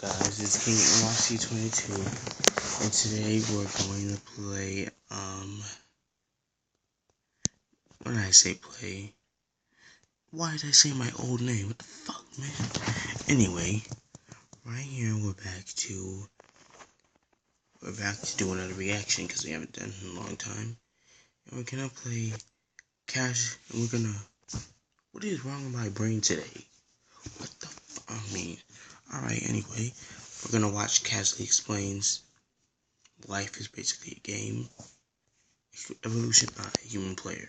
guys? It's King NYC22, and today we're going to play, when I say play, why did I say my old name? What the fuck, man? Anyway, right here we're back to do another reaction, because we haven't done it in a long time, and we're gonna play Cash, and we're gonna, what is wrong with my brain today? What the fuck, alright, anyway, we're gonna watch Casually Explains Life is Basically a Game, Evolution by Human Player.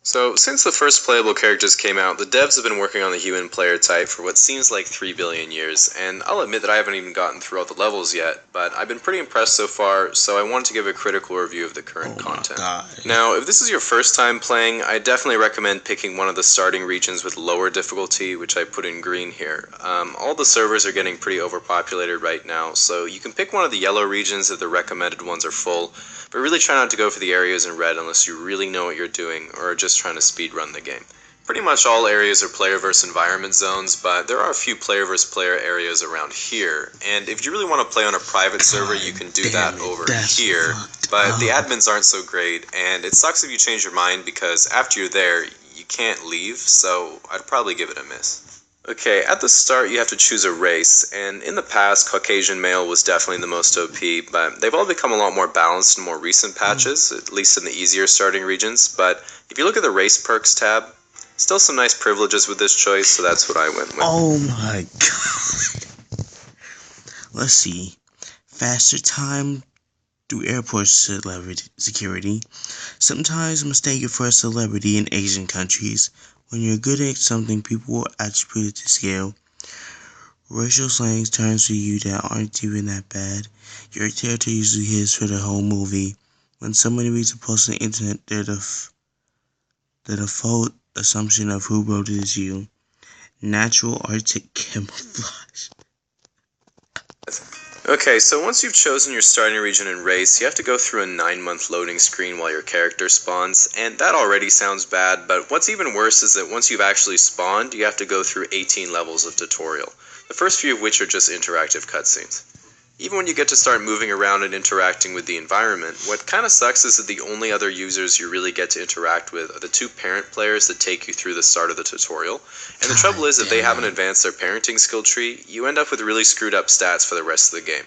So, since the first playable characters came out, the devs have been working on the human player type for what seems like 3 billion years, and I'll admit that I haven't even gotten through all the levels yet, but I've been pretty impressed so far, so I wanted to give a critical review of the current content. Now, if this is your first time playing, I definitely recommend picking one of the starting regions with lower difficulty, which I put in green here. All the servers are getting pretty overpopulated right now, so you can pick one of the yellow regions if the recommended ones are full, but really try not to go for the areas in red unless you really know what you're doing or are just trying to speedrun the game. Pretty much all areas are player versus environment zones, but there are a few player versus player areas around here, and if you really want to play on a private server, you can do that over here, but the admins aren't so great, and it sucks if you change your mind because after you're there, you can't leave, so I'd probably give it a miss. Okay, at the start you have to choose a race, and in the past, Caucasian male was definitely the most OP, but they've all become a lot more balanced in more recent patches, at least in the easier starting regions, but if you look at the race perks tab, still some nice privileges with this choice, so that's what I went with. Oh my god. Let's see. Faster time through airport security. Sometimes mistake it for a celebrity in Asian countries. When you're good at something, people will attribute it to skill. Racial slangs terms for you that aren't even that bad. Your character usually hits for the whole movie. When somebody reads a post on the internet, the default assumption of who wrote it is you. Natural Arctic camouflage. Okay, so once you've chosen your starting region and race, you have to go through a 9-month loading screen while your character spawns, and that already sounds bad, but what's even worse is that once you've actually spawned, you have to go through 18 levels of tutorial, the first few of which are just interactive cutscenes. Even when you get to start moving around and interacting with the environment, what kinda sucks is that the only other users you really get to interact with are the 2 parent players that take you through the start of the tutorial, and the trouble is if they haven't advanced their parenting skill tree, you end up with really screwed up stats for the rest of the game.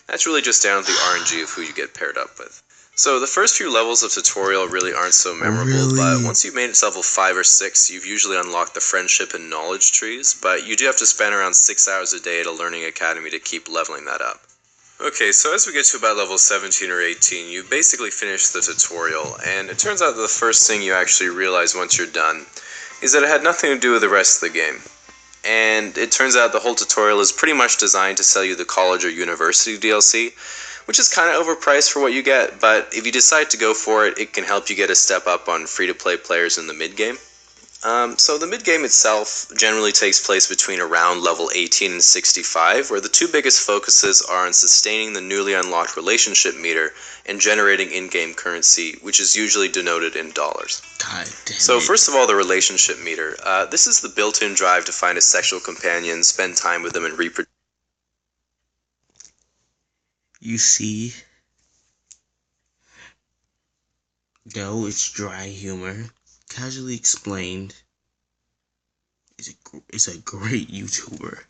That's really just down to the RNG of who you get paired up with. So the first few levels of tutorial really aren't so memorable, but once you've made it to level 5 or 6, you've usually unlocked the friendship and knowledge trees, but you do have to spend around 6 hours a day at a learning academy to keep leveling that up. Okay, so as we get to about level 17 or 18, you basically finish the tutorial, and it turns out that the first thing you actually realize once you're done is that it had nothing to do with the rest of the game. And it turns out the whole tutorial is pretty much designed to sell you the college or university DLC, which is kind of overpriced for what you get, but if you decide to go for it, it can help you get a step up on free-to-play players in the mid-game. So the mid-game itself generally takes place between around level 18 and 65, where the 2 biggest focuses are on sustaining the newly unlocked relationship meter and generating in-game currency, which is usually denoted in dollars. So first of all, the relationship meter. This is the built-in drive to find a sexual companion, spend time with them, and reproduce. You see, though it's dry humor, Casually Explained is a great YouTuber.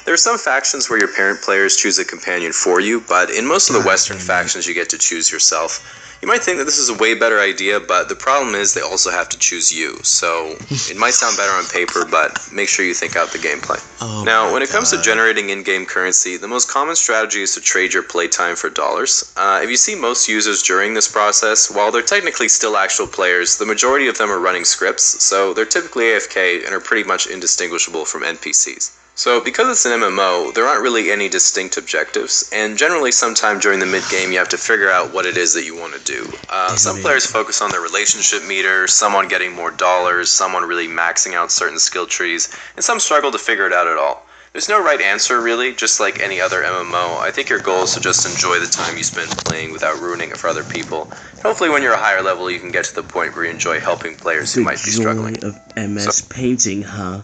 There are some factions where your parent players choose a companion for you, but in most of the Western factions you get to choose yourself. You might think that this is a way better idea, but the problem is they also have to choose you, so it might sound better on paper, but make sure you think out the gameplay. Now, when it comes to generating in-game currency, the most common strategy is to trade your playtime for dollars. If you see most users during this process, while they're technically still actual players, the majority of them are running scripts, so they're typically AFK and are pretty much indistinguishable from NPCs. So because it's an MMO, there aren't really any distinct objectives, and generally sometime during the mid-game you have to figure out what it is that you want to do. Some players focus on their relationship meter, some on getting more dollars, some on really maxing out certain skill trees, and some struggle to figure it out at all. There's no right answer really, just like any other MMO. I think your goal is to just enjoy the time you spend playing without ruining it for other people. Hopefully when you're a higher level you can get to the point where you enjoy helping players who might be struggling. Of MS Painting, huh?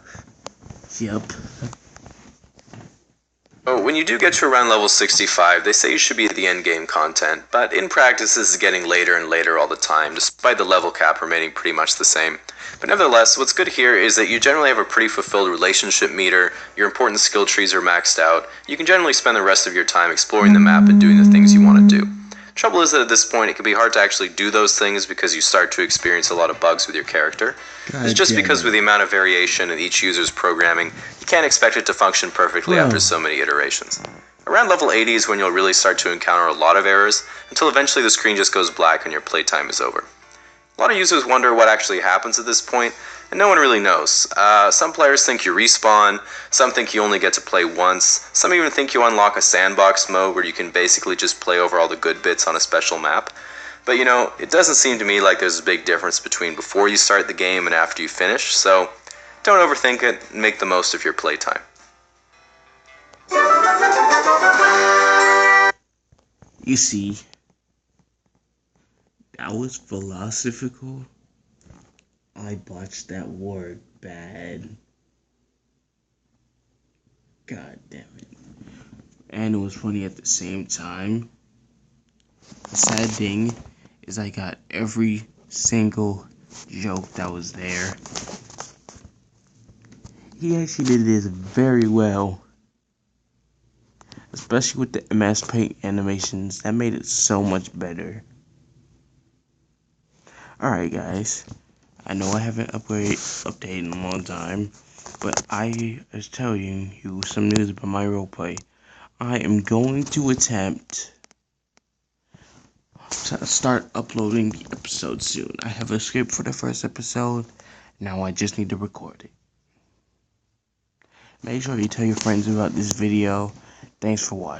Yep. when you do get to around level 65, they say you should be at the end game content, but in practice this is getting later and later all the time, despite the level cap remaining pretty much the same. But nevertheless, what's good here is that you generally have a pretty fulfilled relationship meter, your important skill trees are maxed out, you can generally spend the rest of your time exploring the map and doing the things you want to do. Trouble is that at this point it can be hard to actually do those things because you start to experience a lot of bugs with your character. It's just because with the amount of variation in each user's programming, you can't expect it to function perfectly after so many iterations. Around level 80 is when you'll really start to encounter a lot of errors, until eventually the screen just goes black and your playtime is over. A lot of users wonder what actually happens at this point, and no one really knows. Some players think you respawn, some think you only get to play once, some even think you unlock a sandbox mode where you can basically just play over all the good bits on a special map. But you know, it doesn't seem to me like there's a big difference between before you start the game and after you finish, so don't overthink it and make the most of your playtime. You see, that was philosophical. I botched that word bad. God damn it. And it was funny at the same time. The sad thing is I got every single joke that was there. He actually did this very well. Especially with the MS Paint animations. That made it so much better. Alright guys. I know I haven't updated in a long time. But I was telling you some news about my roleplay. I am going to attempt to start uploading the episode soon. I have a script for the first episode. Now I just need to record it. Make sure you tell your friends about this video. Thanks for watching.